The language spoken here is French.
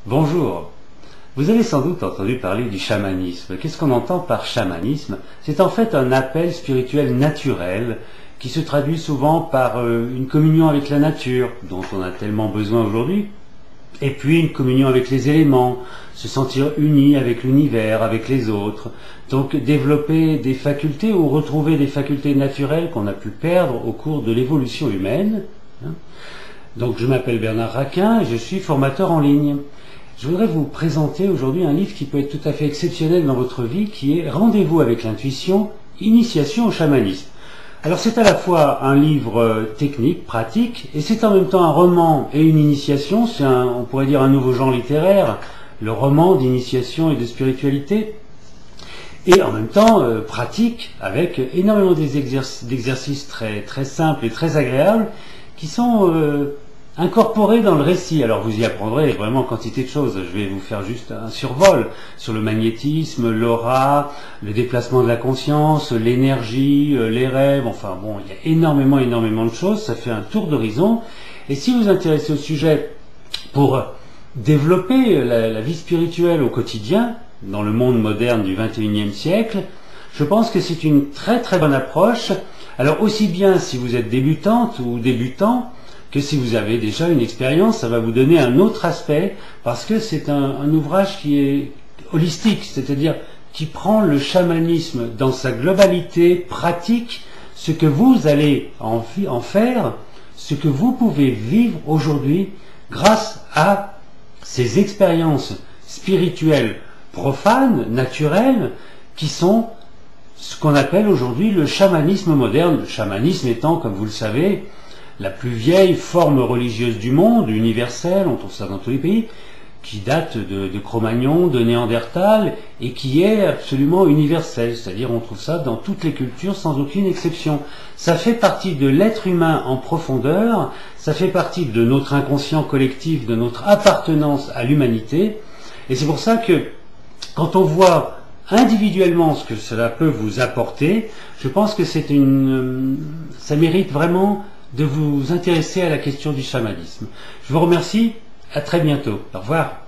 Bonjour. Vous avez sans doute entendu parler du chamanisme. Qu'est-ce qu'on entend par chamanisme? C'est en fait un appel spirituel naturel qui se traduit souvent par une communion avec la nature, dont on a tellement besoin aujourd'hui, et puis une communion avec les éléments, se sentir uni avec l'univers, avec les autres, donc développer des facultés ou retrouver des facultés naturelles qu'on a pu perdre au cours de l'évolution humaine. Donc je m'appelle Bernard Raquin et je suis formateur en ligne. Je voudrais vous présenter aujourd'hui un livre qui peut être tout à fait exceptionnel dans votre vie, qui est Rendez-vous avec l'intuition, initiation au chamanisme. Alors c'est à la fois un livre technique, pratique, et c'est en même temps un roman et une initiation. C'est on pourrait dire un nouveau genre littéraire, le roman d'initiation et de spiritualité, et en même temps pratique, avec énormément d'exercices très simples et très agréables, qui sont incorporés dans le récit. Alors vous y apprendrez vraiment quantité de choses. Je vais vous faire juste un survol sur le magnétisme, l'aura, le déplacement de la conscience, l'énergie, les rêves. Enfin bon, il y a énormément de choses. Ça fait un tour d'horizon. Et si vous vous intéressez au sujet pour développer la vie spirituelle au quotidien, dans le monde moderne du XXIe siècle, je pense que c'est une très bonne approche. Alors aussi bien si vous êtes débutante ou débutant, que si vous avez déjà une expérience, ça va vous donner un autre aspect, parce que c'est un ouvrage qui est holistique, c'est-à-dire qui prend le chamanisme dans sa globalité pratique, ce que vous allez en faire, ce que vous pouvez vivre aujourd'hui grâce à ces expériences spirituelles profanes, naturelles, qui sont ce qu'on appelle aujourd'hui le chamanisme moderne. Le chamanisme étant, comme vous le savez, la plus vieille forme religieuse du monde, universelle, on trouve ça dans tous les pays, qui date de Cro-Magnon, de Néandertal, et qui est absolument universelle, c'est-à-dire on trouve ça dans toutes les cultures sans aucune exception. Ça fait partie de l'être humain en profondeur, ça fait partie de notre inconscient collectif, de notre appartenance à l'humanité, et c'est pour ça que quand on voit individuellement ce que cela peut vous apporter, je pense que ça mérite vraiment de vous intéresser à la question du chamanisme. Je vous remercie, à très bientôt. Au revoir.